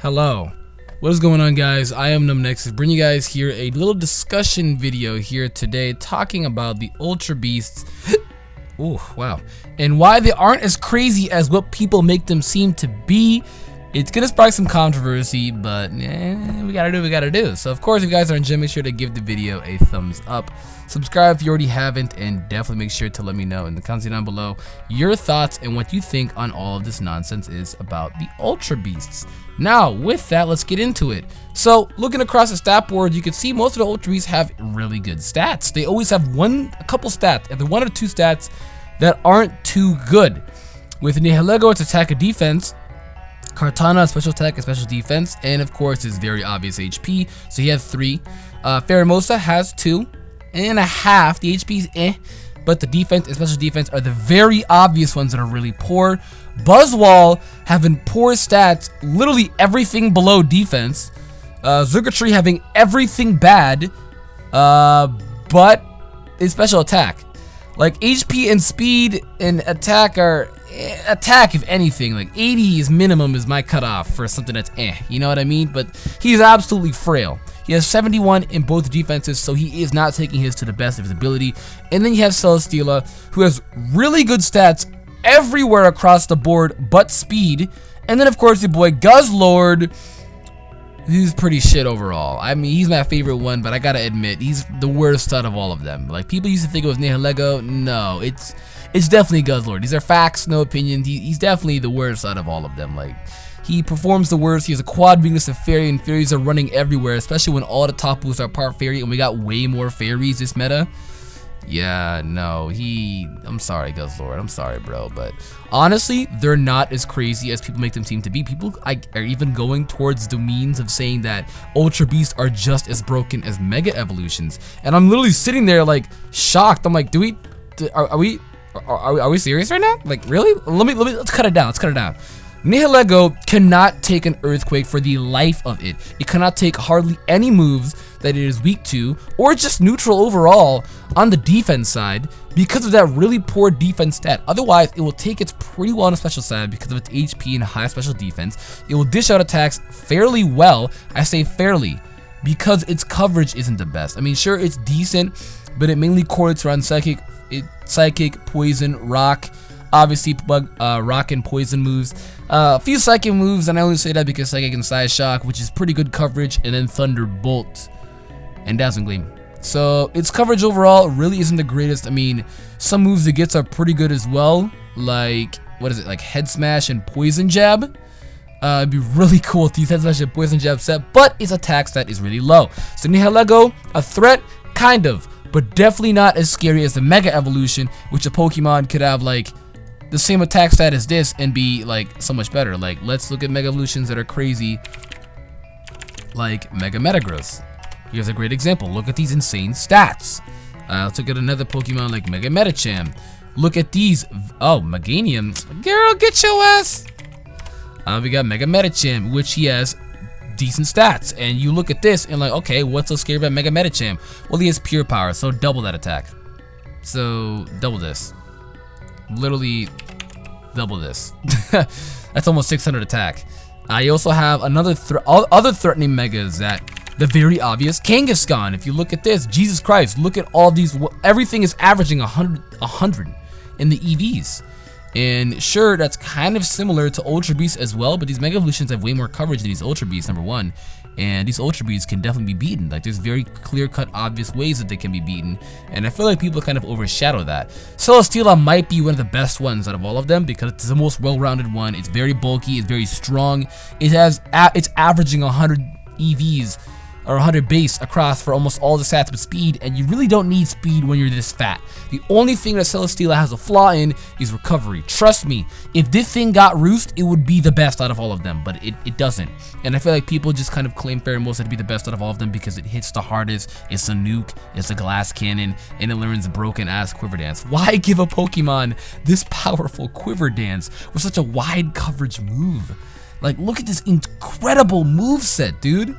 Hello, what is going on, guys? I am Numbnexus, bringing you guys here a little discussion video here today talking about the Ultra Beasts. Oh wow, and why they aren't as crazy as what people make them seem to be. It's gonna spark some controversy, but we gotta do what we gotta do. So of course, if you guys are enjoying, make sure to give the video a thumbs up, subscribe if you already haven't, and definitely make sure to let me know in the comments down below your thoughts and what you think on all of this nonsense is about the Ultra Beasts. Now with that, let's get into it. So looking across the stat board, you can see most of the Ultra Beasts have really good stats. They always have a couple stats, either one or two stats that aren't too good. With Nihilego, it's attack and defense. Kartana, special attack and special defense, and of course his very obvious HP, so he has 3. Pheromosa has 2.5. The HP is but the defense and special defense are the very obvious ones that are really poor. Buzzwole having poor stats, literally everything below defense. Circuitry having everything bad, but his special attack. Like HP and speed and attack are attack, if anything, like 80 is minimum is my cutoff for something that's you know what I mean? But he's absolutely frail. He has 71 in both defenses, so he is not taking his to the best of his ability. And then you have Celesteela, who has really good stats everywhere across the board but speed. And then of course your boy Guzzlord, he's pretty shit overall. I mean, he's my favorite one, but I gotta admit, he's the worst out of all of them. Like, people used to think it was Nihilego. No, it's definitely Guzzlord. These are facts, no opinions. He's definitely the worst out of all of them. Like, he performs the worst. He has a quad weakness of fairy, and fairies are running everywhere, especially when all the top boosts are part fairy, and we got way more fairies this meta. Yeah, no, I'm sorry, Guzzlord. I'm sorry, bro. But honestly, they're not as crazy as people make them seem to be. People are even going towards the means of saying that Ultra Beasts are just as broken as Mega Evolutions. And I'm literally sitting there like shocked. I'm like, are we serious right now? Like, really? Let's cut it down. Let's cut it down. Nihilego cannot take an earthquake for the life of it. It cannot take hardly any moves that it is weak to, or just neutral overall on the defense side because of that really poor defense stat. Otherwise, it will take its pretty well on the special side because of its HP and high special defense. It will dish out attacks fairly well. I say fairly because its coverage isn't the best. I mean, sure, it's decent, but it mainly correlates around psychic, poison, rock. Obviously, rock and poison moves. A few psychic moves, and I only say that because psychic and side shock, which is pretty good coverage, and then thunderbolt and dazzling gleam. So its coverage overall really isn't the greatest. I mean, some moves it gets are pretty good as well, like like head smash and poison jab. It'd be really cool if these head smash and poison jab set, but its attack stat is really low. So Nihilego, a threat, kind of, but definitely not as scary as the Mega Evolution, which a Pokemon could have like the same attack stat as this and be like so much better. Like, let's look at Mega Evolutions that are crazy, like Mega Metagross. Here's a great example. Look at these insane stats. Let's look at another Pokemon like Mega Medicham. Look at these. Oh, Meganium. Girl, get your ass. We got Mega Medicham, which he has decent stats. And you look at this and like, okay, what's so scary about Mega Medicham? Well, he has pure power, so double that attack. So double this. Literally double this. That's almost 600 attack. You also have another other threatening megas that the very obvious Kangaskhan. If you look at this, Jesus Christ, look at all these. Everything is averaging 100 in the EVs. And sure, that's kind of similar to Ultra Beasts as well, but these Mega Evolutions have way more coverage than these Ultra Beasts, number one. And these Ultra Beasts can definitely be beaten. Like, there's very clear-cut, obvious ways that they can be beaten. And I feel like people kind of overshadow that. Celesteela might be one of the best ones out of all of them because it's the most well-rounded one. It's very bulky, it's very strong. It's averaging 100 EVs or 100 base across for almost all the stats but speed, and you really don't need speed when you're this fat. The only thing that Celesteela has a flaw in is recovery. Trust me, if this thing got roost, it would be the best out of all of them, but it doesn't. And I feel like people just kind of claim Pheromosa to be the best out of all of them because it hits the hardest, it's a nuke, it's a glass cannon, and it learns broken ass quiver dance. Why give a Pokemon this powerful quiver dance with such a wide coverage move? Like, look at this incredible move set, dude.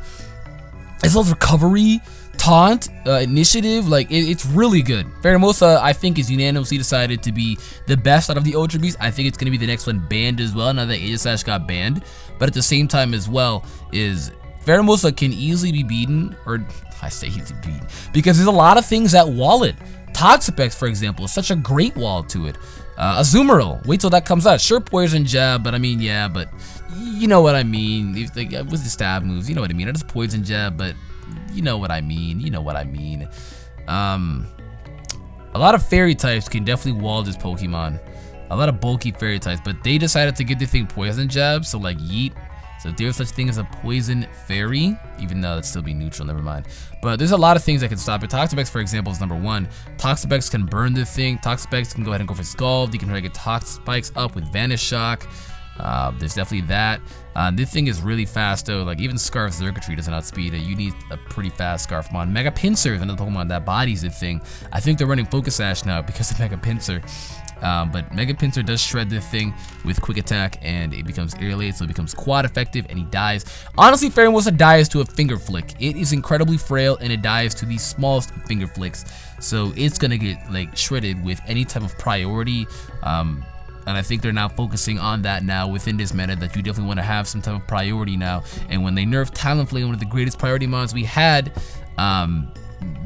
As well as recovery, Taunt, Initiative, like it's really good. Pheromosa, I think, is unanimously decided to be the best out of the Ultra Beasts. I think it's gonna be the next one banned as well, now that Aegislash got banned. But at the same time as well, is Pheromosa can easily be beaten, or I say easily beaten, because there's a lot of things that wall it. Toxapex, for example, is such a great wall to it. Azumarill, wait till that comes out. Sure, Poison Jab, but I mean, yeah, but you know what I mean. If, like, with the stab moves, you know what I mean. Not just Poison Jab, but you know what I mean. You know what I mean. A lot of fairy types can definitely wall this Pokemon. A lot of bulky fairy types, but they decided to give the thing Poison Jab, so like Yeet. So if there's such thing as a poison fairy, even though that'd still be neutral, never mind. But there's a lot of things that can stop it. Toxapex, for example, is number one. Toxapex can burn the thing. Toxapex can go ahead and go for Scald. You can try to get Toxapex up with Vanish Shock. There's definitely that. This thing is really fast though. Like even Scarf Circuitry doesn't outspeed it. You need a pretty fast Scarf Mon. Mega Pinsir is another Pokemon that bodies the thing. I think they're running Focus Sash now because of Mega Pinsir. But Mega Pinsir does shred this thing with Quick Attack, and it becomes airlaid, so it becomes quad effective, and he dies. Honestly, Pheromosa dies to a finger flick. It is incredibly frail, and it dies to the smallest finger flicks. So it's gonna get like shredded with any type of priority. And I think they're now focusing on that now within this meta, that you definitely want to have some type of priority now. And when they nerfed Talonflame, one of the greatest priority mons we had,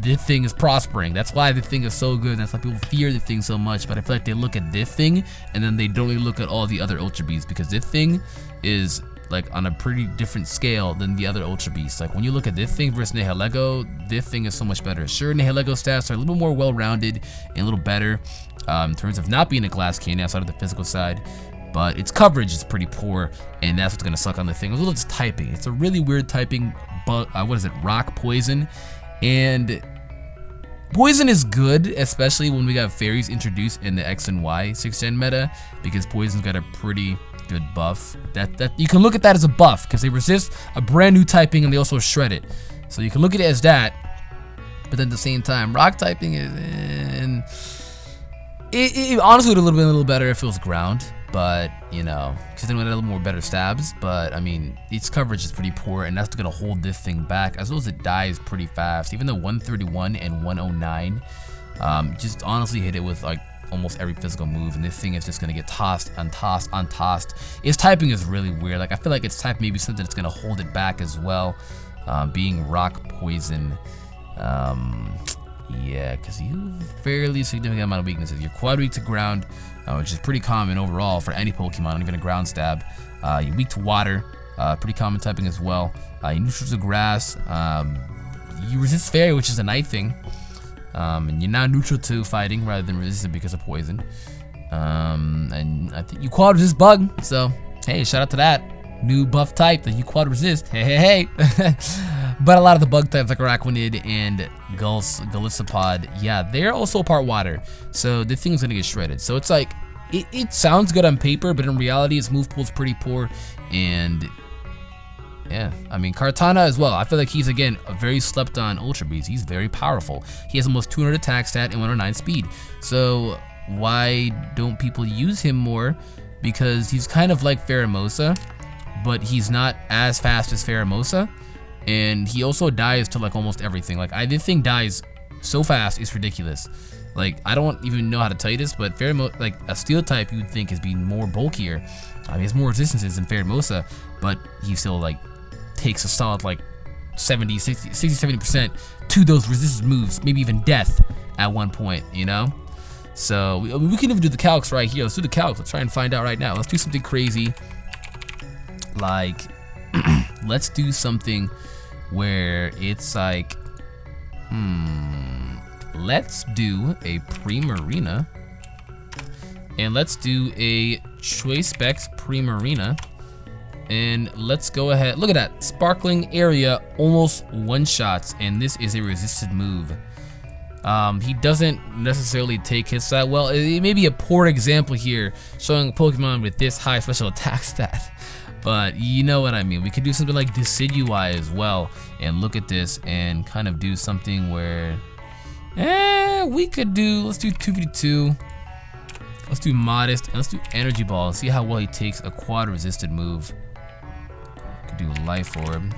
this thing is prospering. That's why the thing is so good. That's why people fear the thing so much. But I feel like they look at this thing and then they don't really look at all the other Ultra Beasts, because this thing is like on a pretty different scale than the other Ultra Beasts. Like when you look at this thing versus Nihilego, this thing is so much better. Sure, Nihilego stats are a little more well-rounded and a little better in terms of not being a glass candy outside of the physical side, but its coverage is pretty poor, and that's what's gonna suck on the thing. As well as typing, it's a really weird typing. But what is it? Rock Poison. And Poison is good, especially when we got fairies introduced in the X and Y 6th gen meta, because Poison's got a pretty good buff. That you can look at that as a buff, because they resist a brand new typing and they also shred it. So you can look at it as that, but then at the same time, rock typing is, and it honestly would have been a little better if it was ground. But you know, because then we had a little more better stabs. But I mean, its coverage is pretty poor, and that's gonna hold this thing back, as well as it dies pretty fast. Even though 131 and 109 just honestly hit it with like almost every physical move, and this thing is just gonna get tossed, untossed, untossed. Its typing is really weird. Like I feel like its type may be something that's gonna hold it back as well, being rock poison. Yeah, because you have a fairly significant amount of weaknesses. You're quad weak to ground, which is pretty common overall for any Pokemon, not even a ground stab. You're weak to water, pretty common typing as well. You're neutral to grass. You resist fairy, which is a nice thing. And you're now neutral to fighting rather than resistant because of poison. And I think you quad resist bug, so hey, shout out to that. New buff type that you quad resist. Hey. But a lot of the bug types like Araquanid and Golisopod, yeah, they're also part water. So the thing's gonna get shredded. So it's like, it sounds good on paper, but in reality, its move pool's pretty poor. And yeah, I mean, Kartana as well. I feel like he's, again, a very slept on Ultra Beast. He's very powerful. He has almost 200 attack stat and 109 speed. So why don't people use him more? Because he's kind of like Pheromosa, but he's not as fast as Pheromosa. And he also dies to like almost everything. Like this thing dies so fast, it's ridiculous. Like I don't even know how to tell you this, but Pheromosa, like a steel type, you would think is being more bulkier. I mean, he has more resistances than Pheromosa, but he still like takes a solid like 70% to those resistance moves, maybe even death at one point, you know? So we can even do the calcs right here. Let's do the calcs. Let's try and find out right now. Let's do something crazy. Like, let's do something where it's like, let's do a Primarina, and let's do a Choice Specs Primarina, and let's go ahead. Look at that, sparkling area, almost one shots, and this is a resisted move. He doesn't necessarily take hits that well. It may be a poor example here, showing a Pokemon with this high special attack stat. But you know what I mean. We could do something like Decidueye as well, and look at this and kind of do something where, we could do, let's do 2v2, let's do Modest, and let's do Energy Ball and see how well he takes a quad resisted move. Could do Life Orb.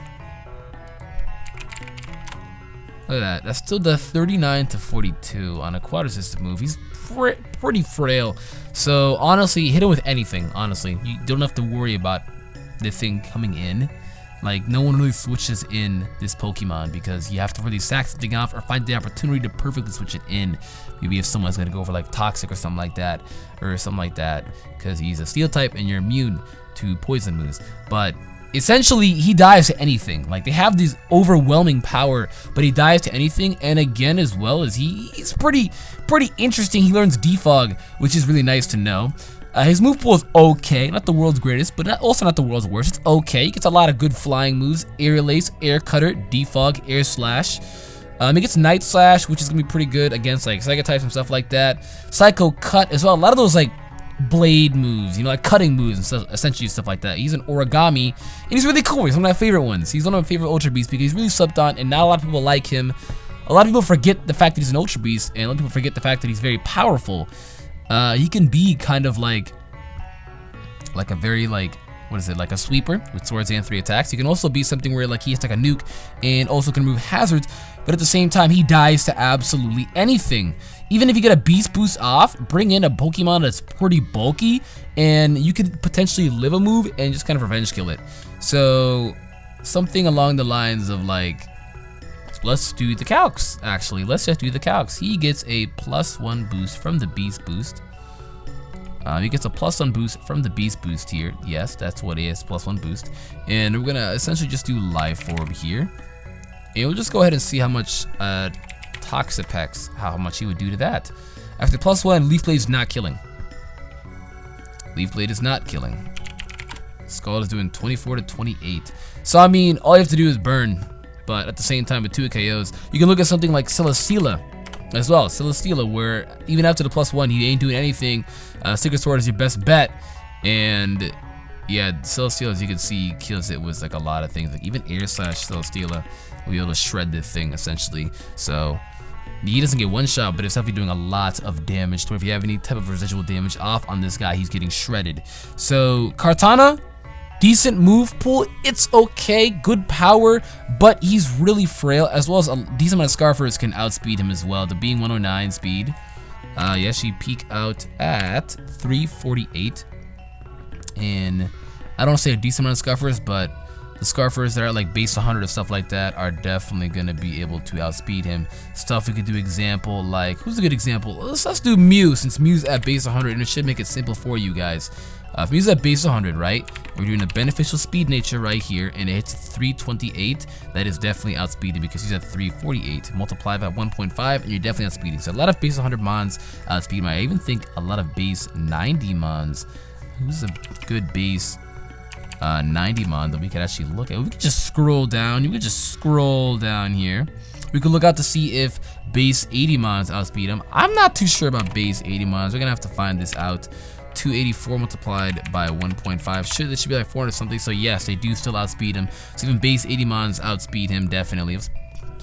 Look at that. That's still the 39 to 42 on a quad resistant move. He's pretty frail. So honestly, hit him with anything. Honestly, you don't have to worry about the thing coming in. Like, no one really switches in this Pokemon because you have to really sack something off or find the opportunity to perfectly switch it in. Maybe if someone's gonna go for like Toxic or something like that, because he's a Steel type and you're immune to poison moves. But essentially, he dies to anything. Like, they have this overwhelming power, but he dies to anything. And again, as well as he's pretty interesting. He learns Defog, which is really nice to know. His move pool is okay, not the world's greatest, but also not the world's worst. It's okay. He gets a lot of good flying moves: Air Lace, Air Cutter, Defog, Air Slash. He gets Night Slash, which is gonna be pretty good against like Psychic types and stuff like that. Psycho Cut as well. A lot of those like blade moves, you know, like cutting moves and stuff, essentially stuff like that. He's an Origami, and he's really cool. He's one of my favorite ones. He's one of my favorite Ultra Beasts because he's really slept on, and not a lot of people like him. A lot of people forget the fact that he's an Ultra Beast, and a lot of people forget the fact that he's very powerful. He can be kind of like a very like, what is it, like a sweeper with swords and 3 attacks. He can also be something where like he has like a nuke and also can remove hazards, but at the same time he dies to absolutely anything. Even if you get a beast boost off, bring in a Pokemon that's pretty bulky and you could potentially live a move and just kind of revenge kill it. So something along the lines of like, let's do the calcs. Actually, let's just do the calcs. He gets a +1 boost from the beast boost. He gets a +1 boost from the beast boost here. Yes, that's what it is, +1 boost. And we're gonna essentially just do Life Orb here. And we'll just go ahead and see how much Toxapex, how much he would do to that. After +1, Leaf Blade is not killing. Leaf Blade is not killing. Skull is doing 24 to 28. So I mean, all you have to do is burn. But at the same time, with 2 KOs, you can look at something like Celesteela as well. Celesteela, where even after the +1, he ain't doing anything. Secret Sword is your best bet. And yeah, Celesteela, as you can see, kills it with like a lot of things. Like even Air Slash Celesteela will be able to shred this thing essentially. So he doesn't get one shot, but it's definitely doing a lot of damage. So if you have any type of residual damage off on this guy, he's getting shredded. So Kartana, decent move pool, it's okay, good power, but he's really frail, as well as a decent amount of Scarfers can outspeed him as well. The being 109 speed, yes, you peak out at 348, and I don't say a decent amount of Scarfers, but the Scarfers that are like base 100 and stuff like that are definitely gonna be able to outspeed him. Stuff we could do example like, who's a good example? Let's do Mew, since Mew's at base 100, and it should make it simple for you guys. If Mew's at base 100, right, we're doing a beneficial speed nature right here, and it hits 328. That is definitely outspeeding because he's at 348. Multiply by 1.5, and you're definitely outspeeding. So a lot of base 100 mons outspeed him. I even think a lot of base 90 mons. Who's a good base 90 mon that we could actually look at? We could just scroll down. You could just scroll down here. We could look out to see if base 80 mons outspeed him. I'm not too sure about base 80 mons. We're gonna have to find this out. 284 multiplied by 1.5. This should be like 400 something. So yes, they do still outspeed him. So even base 80 mons outspeed him definitely. It was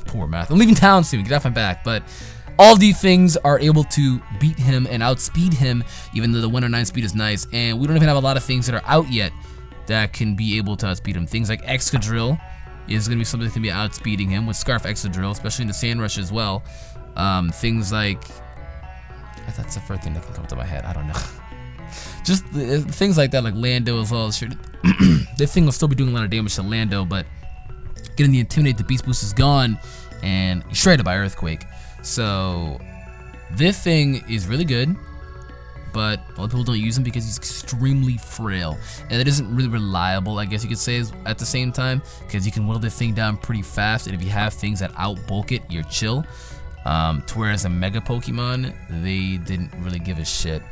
poor math. I'm leaving town soon. Get off my back. But all these things are able to beat him and outspeed him, even though the 109 speed is nice. And we don't even have a lot of things that are out yet that can be able to outspeed him. Things like Excadrill is going to be something that can be outspeeding him with Scarf Excadrill, especially in the Sand Rush as well. Things like, that's the first thing that can come to my head. I don't know. Just things like that, like Lando as well. Sure, this thing will still be doing a lot of damage to Lando, but getting the Intimidate, the Beast Boost is gone, and shredded by Earthquake. So this thing is really good, but a lot of people don't use him because he's extremely frail, and it isn't really reliable, I guess you could say, at the same time, because you can whittle the thing down pretty fast, and if you have things that outbulk it, you're chill. To whereas a Mega Pokemon, they didn't really give a shit.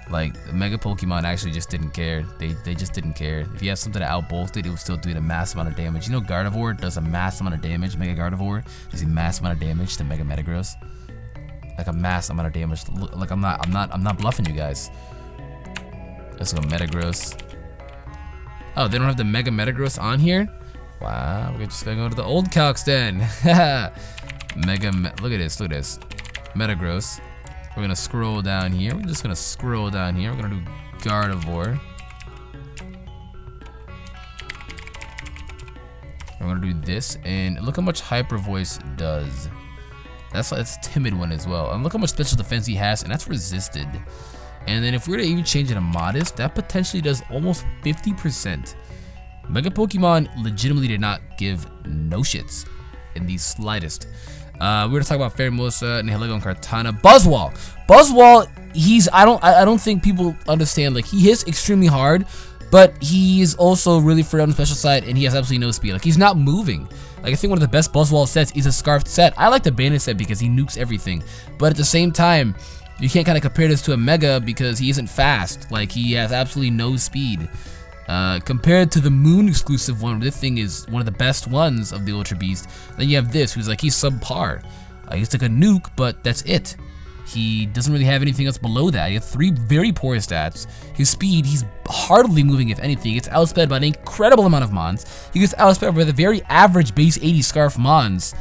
Like, Mega Pokemon actually just didn't care. They just didn't care. If you have something that outbolted it, it would still do a massive amount of damage. You know, Gardevoir does a massive amount of damage. Mega Gardevoir does a massive amount of damage to Mega Metagross. Like a massive amount of damage. Like I'm not bluffing you guys. Let's go Metagross. Oh, they don't have the Mega Metagross on here? Wow, we're just gonna go to the old calcs then. Look at this, Metagross. We're gonna scroll down here. We're just gonna scroll down here. We're gonna do Gardevoir. We're gonna do this, and look how much Hyper Voice does. That's a timid one as well. And look how much special defense he has, and that's resisted. And then if we were to even change it to modest, that potentially does almost 50%. Mega Pokemon legitimately did not give no shits in the slightest. We're gonna talk about Pheromosa, Nihilego, and Kartana. Buzzwole. Buzzwole, I don't think people understand. Like, he hits extremely hard, but he is also really free on the special side, and he has absolutely no speed. Like, he's not moving. Like, I think one of the best Buzzwole sets is a Scarfed set. I like the Bandit set because he nukes everything, but at the same time, you can't kind of compare this to a Mega because he isn't fast. Like, he has absolutely no speed. Compared to the Moon exclusive one, this thing is one of the best ones of the Ultra Beast. Then you have this, who's like, he's subpar. He's like a nuke, but that's it. He doesn't really have anything else below that. He has 3 very poor stats. His speed, he's hardly moving, if anything. He gets outsped by an incredible amount of Mons. He gets outsped by the very average base 80 Scarf Mons.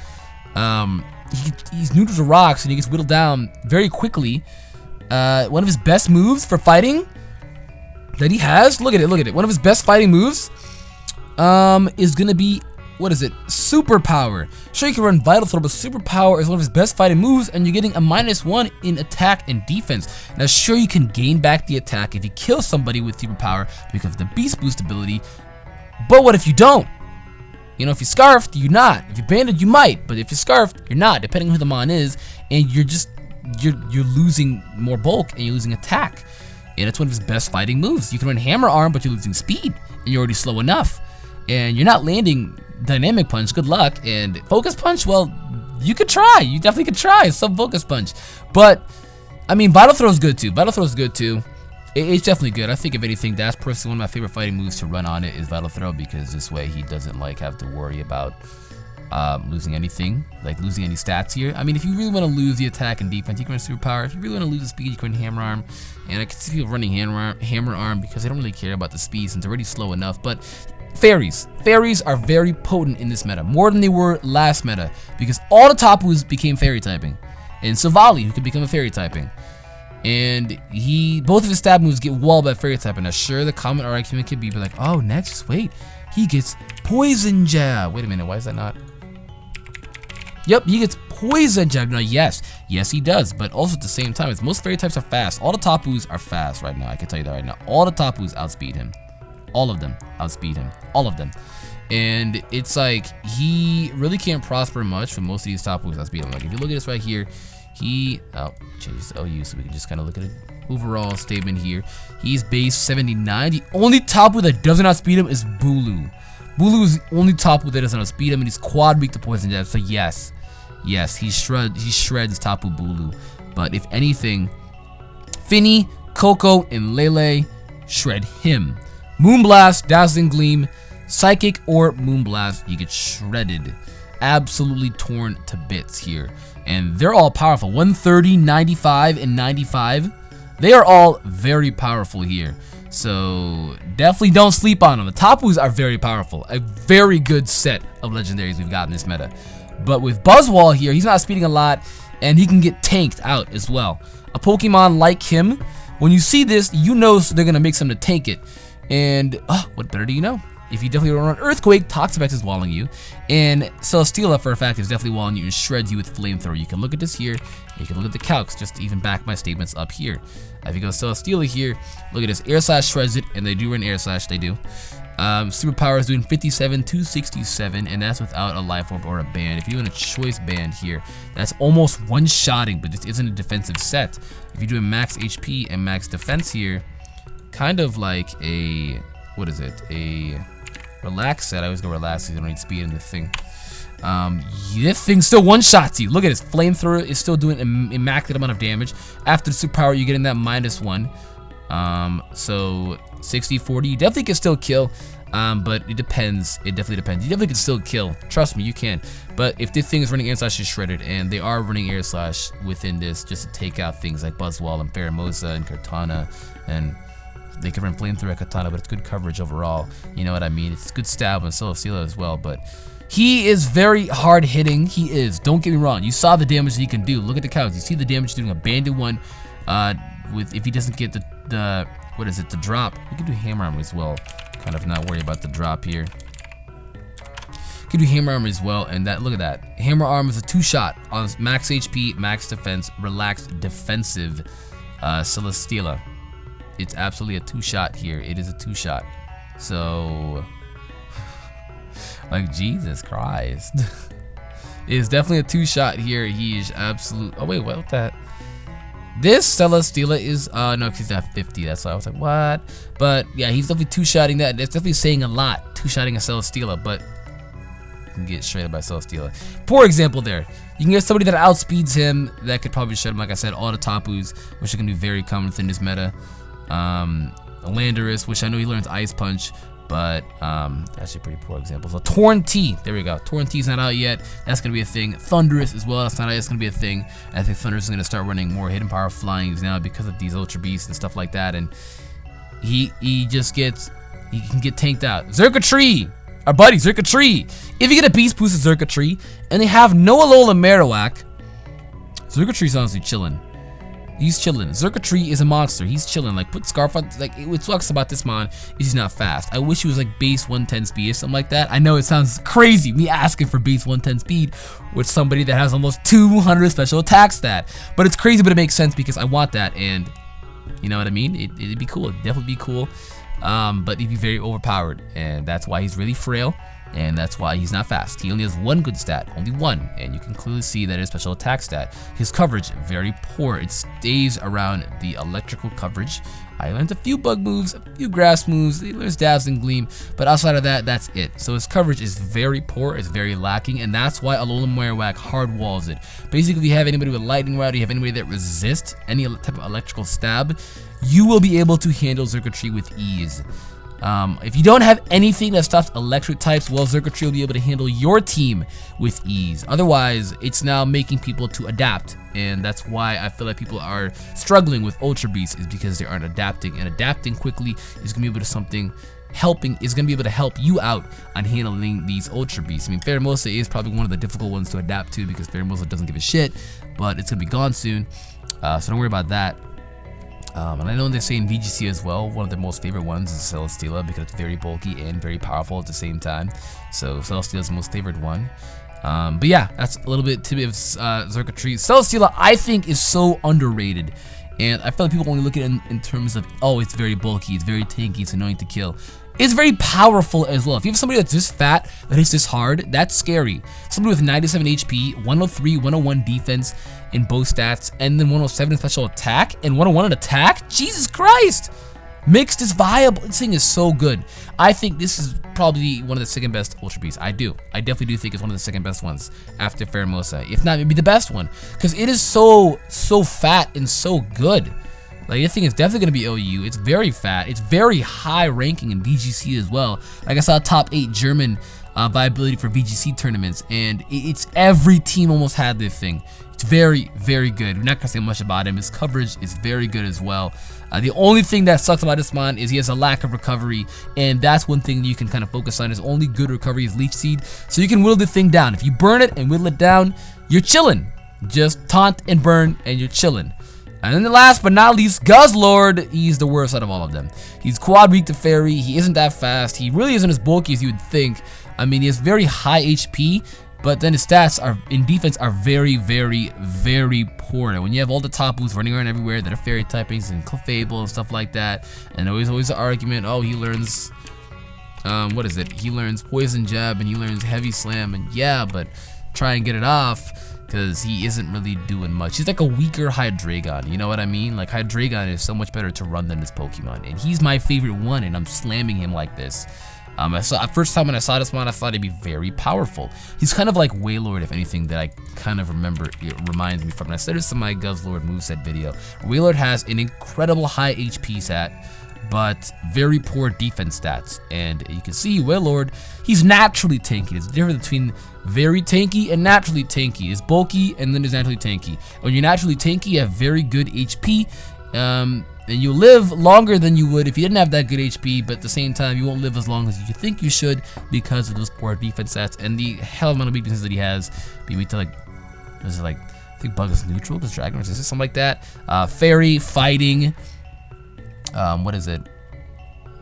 He's neutral to rocks, and he gets whittled down very quickly. One of his best moves for fighting that he has, look at it. One of his best fighting moves is gonna be, what is it? Superpower. Sure, you can run Vital Throw, but Superpower is one of his best fighting moves, and you're getting a -1 in attack and defense. Now, sure, you can gain back the attack if you kill somebody with Superpower because of the Beast Boost ability, but what if you don't? You know, if you're Scarfed, you're not. If you're Banded, you might, but if you're Scarfed, you're not, depending on who the Mon is, and you're losing more bulk, and you're losing attack. And it's one of his best fighting moves. You can run Hammer Arm, but you're losing speed, and you're already slow enough. And you're not landing Dynamic Punch, good luck. And Focus Punch, well, you could try. You definitely could try some Focus Punch. But, I mean, Vital Throw is good too. It's definitely good. I think, if anything, that's personally one of my favorite fighting moves to run on it is Vital Throw, because this way he doesn't, like, have to worry about losing anything, like losing any stats here. I mean, if you really want to lose the attack and defense, you can run Superpower. If you really want to lose the speed, you can run Hammer Arm. And I can see people running Hammer Arm because they don't really care about the speed since they're already slow enough. But Fairies are very potent in this meta, more than they were last meta, because all the Tapus became Fairy typing, and Savali, who could become a Fairy typing. And both of his stab moves get walled by Fairy typing. Now, sure, the common argument could be like, oh, next, wait, he gets Poison Jab. Wait a minute, why is that not? Yep, he gets Poison Jab. Now, yes, he does, but also at the same time, most Fairy types are fast. All the Tapus are fast right now, I can tell you that right now. All the Tapus outspeed him. All of them outspeed him. All of them. And it's like, he really can't prosper much when most of these Tapus outspeed him. Like, if you look at this right here, changes the OU so we can just kind of look at it. Overall statement here, he's base 79. The only Tapu that doesn't outspeed him is Bulu. Bulu is the only Tapu that doesn't outspeed him, and he's quad weak to Poison Jab. So yes, he shreds Tapu Bulu. But if anything, Finny, Coco, and Lele shred him. Moonblast, Dazzling Gleam, Psychic, or Moonblast, you get shredded. Absolutely torn to bits here. And they're all powerful. 130, 95, and 95. They are all very powerful here. So definitely don't sleep on them. The Tapus are very powerful. A very good set of legendaries we've got in this meta. But with Buzzwole here, he's not speeding a lot, and he can get tanked out as well. A Pokemon like him, when you see this, you know they're going to make something to tank it. And what better do you know? If you definitely run Earthquake, Toxapex is walling you, and Celesteela, for a fact, is definitely walling you and shreds you with Flamethrower. You can look at this here, and you can look at the calcs, just to even back my statements up here. If you go Celesteela here, look at this, Air Slash shreds it, and they do run Air Slash, they do. Superpower is doing 57 to 67, and that's without a Life Orb or a band. If you're doing a choice band here, that's almost one-shotting, but this isn't a defensive set. If you're doing max HP and max defense here, kind of like a, what is it, a Relax set. I always go Relax because you don't need speed in the thing. This thing still one-shots you. Look at this. Flamethrower is still doing an immaculate amount of damage. After the superpower, you're getting that -1. So 60, 40, you definitely can still kill. But it depends. It definitely depends. You definitely can still kill. Trust me, you can. But if this thing is running Air Slash, it's shredded. And they are running Air Slash within this just to take out things like Buzzwole and Pheromosa and Kartana. And they can run Flamethrower at Katana, but it's good coverage overall. You know what I mean? It's good stab on Celesteela as well, but he is very hard hitting. He is. Don't get me wrong. You saw the damage that he can do. Look at the counts. You see the damage doing a banded one. If he doesn't get the what is it? The drop. We can do Hammer Arm as well. Kind of not worry about the drop here. You can do hammer armor as well, and that, look at that. Hammer armor is a 2-shot on max HP, max defense, relaxed defensive Celesteela. It's absolutely a 2-shot here. It is a 2-shot. So, like, Jesus Christ. It is definitely a 2-shot here. He is absolute. Oh wait, what that? This Celesteela is no, he's not 50. That's why I was like, what? But yeah, he's definitely 2-shotting that. That's definitely saying a lot. 2-shotting a Celesteela, but you can get straight up by Celesteela. Poor example there. You can get somebody that outspeeds him that could probably shut him. Like I said, all the Tapus, which are gonna be very common within this meta. Landorus, which I know he learns Ice Punch, but that's a pretty poor example. So Torn T, there we go. Torn T's not out yet. That's gonna be a thing. Thunderous as well. That's not out yet. It's gonna be a thing. I think Thunderous is gonna start running more hidden power flyings now because of these Ultra Beasts and stuff like that. And he can get tanked out. Circuitry, our buddy Circuitry. If you get a Beast Boost of Circuitry and they have no Alola Marowak, Circuitry's honestly chilling. He's chilling. Circuitry is a monster. He's chilling. Like, put Scarf on. Like, what sucks about this mon is he's not fast. I wish he was like base 110 speed or something like that. I know it sounds crazy, me asking for base 110 speed with somebody that has almost 200 special attack stat. But it's crazy, but it makes sense because I want that, and you know what I mean? It'd be cool. It'd definitely be cool. But he'd be very overpowered, and that's why he's really frail. And that's why he's not fast. He only has one good stat, only one, and you can clearly see that his special attack stat. His coverage, very poor. It stays around the electrical coverage. I learned a few bug moves, a few grass moves, he learns Dazzling Gleam, but outside of that, that's it. So his coverage is very poor, it's very lacking, and that's why Alola Marowak hard walls it. Basically, if you have anybody with Lightning Rod, you have anybody that resists any type of electrical stab, you will be able to handle Circuitry with ease. If you don't have anything that stops electric types, well, Circuitry will be able to handle your team with ease. Otherwise, it's now making people to adapt, and that's why I feel like people are struggling with Ultra Beasts, is because they aren't adapting, and adapting quickly is gonna be able to help you out on handling these Ultra Beasts. I mean, Pheromosa is probably one of the difficult ones to adapt to because Pheromosa doesn't give a shit, but it's gonna be gone soon, so don't worry about that. And I know they say in VGC as well, one of their most favorite ones is Celesteela because it's very bulky and very powerful at the same time. So Celesteela is the most favorite one. But yeah, that's a little bit tidbit of Circuitry. Celesteela, I think, is so underrated. And I feel like people only look at it in terms of, oh, it's very bulky, it's very tanky, it's annoying to kill. It's very powerful as well. If you have somebody that's this fat, that hits this hard, that's scary. Somebody with 97 HP, 103, 101 defense in both stats, and then 107 in special attack, and 101 in attack? Jesus Christ! Mixed is viable. This thing is so good. I think this is probably one of the second best Ultra Beasts. I definitely do think it's one of the second best ones after Pheromosa. If not, maybe the best one. Because it is so fat and so good. Like, this thing is definitely going to be OU. It's very fat. It's very high ranking in VGC as well. Like, I saw top 8 German viability for VGC tournaments, and it's every team almost had this thing. It's very, very good. We're not going to say much about him. His coverage is very good as well. The only thing that sucks about this mon is he has a lack of recovery, and that's one thing you can kind of focus on. His only good recovery is Leech Seed, so you can whittle the thing down. If you burn it and whittle it down, you're chilling. Just taunt and burn, and you're chilling. And then the last but not least, Guzzlord. He's the worst out of all of them. He's quad weak to fairy. He isn't that fast. He really isn't as bulky as you would think. I mean, he has very high HP, but then his stats in defense are very, very, very poor. And when you have all the Tapus running around everywhere that are fairy typings and Clefable and stuff like that, and always the argument, oh, he learns, what is it? He learns Poison Jab and he learns Heavy Slam, and yeah, but try and get it off, because he isn't really doing much. He's like a weaker Hydreigon, you know what I mean? Like, Hydreigon is so much better to run than this Pokemon, and he's my favorite one, and I'm slamming him like this. First time when I saw this one, I thought he'd be very powerful. He's kind of like Wailord, if anything, that I kind of remember, it reminds me from. And I said this in my Guzzlord moveset video. Wailord has an incredible high HP stat, but very poor defense stats. And you can see Wailord, he's naturally tanky. There's a difference between very tanky and naturally tanky. It's bulky and then there's naturally tanky. When you're naturally tanky, you have very good HP, and you live longer than you would if you didn't have that good HP, but at the same time, you won't live as long as you think you should because of those poor defense stats and the hell amount of weaknesses that he has. Be weak to, like, is it like, I think Bug is neutral, does Dragon resist, something like that. Fairy, Fighting, what is it?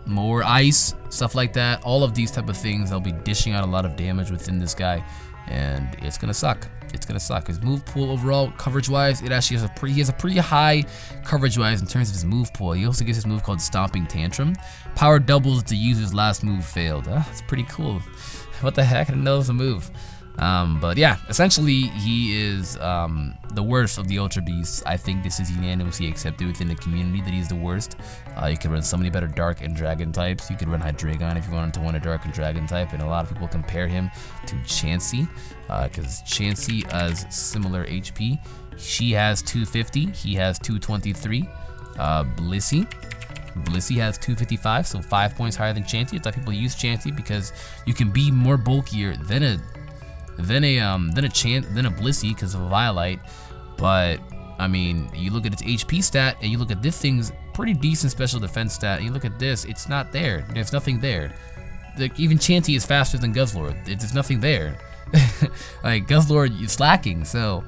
more ice, stuff like that. All of these type of things, they'll be dishing out a lot of damage within this guy, and it's gonna suck. It's gonna suck. His move pool overall, coverage-wise, it actually has he has a pretty high coverage-wise in terms of his move pool. He also gets his move called Stomping Tantrum. Power doubles the user's last move failed. That's pretty cool. What the heck? I didn't know it was a move. But yeah, essentially he is the worst of the Ultra Beasts. I think this is unanimously accepted within the community that he's the worst. You can run so many better Dark and Dragon types. You could run Hydreigon if you wanted to run a Dark and Dragon type, and a lot of people compare him to Chansey, because Chansey has similar HP. She has 250, he has 223. Blissey has 255, so 5 points higher than Chansey. It's why people use Chansey, because you can be more bulkier than a Blissey because of a Violite. But I mean, you look at its HP stat and you look at this thing's pretty decent special defense stat, and you look at this, it's not there. There's nothing there. Like, even Chansey is faster than Guzzlord. There's nothing there. Like, Guzzlord is slacking. So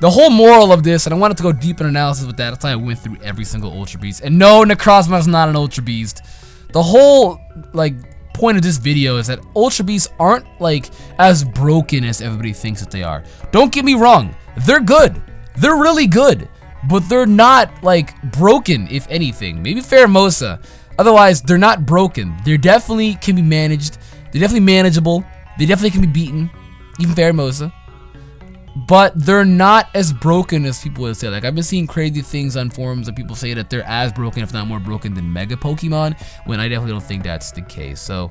the whole moral of this, and I wanted to go deep in analysis with that, that's why I went through every single Ultra Beast. And no, Necrozma is not an Ultra Beast. The whole point of this video is that Ultra Beasts aren't as broken as everybody thinks that they are. Don't get me wrong, they're good. They're really good, but they're not broken, if anything. Maybe Pheromosa. Otherwise, they're not broken. They definitely can be managed. They're definitely manageable. They definitely can be beaten, even Pheromosa. But they're not as broken as people would say. I've been seeing crazy things on forums that people say that they're as broken, if not more broken, than Mega Pokemon, when I definitely don't think that's the case. So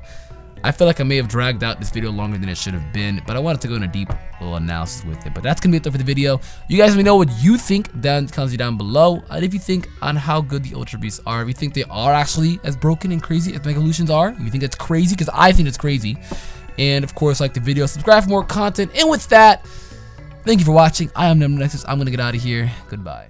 I feel like I may have dragged out this video longer than it should have been, but I wanted to go in a deep little analysis with it. But that's gonna be it for the video. You guys let me know what you think down in the comments down below, and if you think on how good the Ultra Beasts are, if you think they are actually as broken and crazy as Mega Evolutions are, if you think that's crazy, because I think it's crazy. And of course, like the video, subscribe for more content. And with that, thank you for watching. I am Numbnexus. I'm gonna get out of here. Goodbye.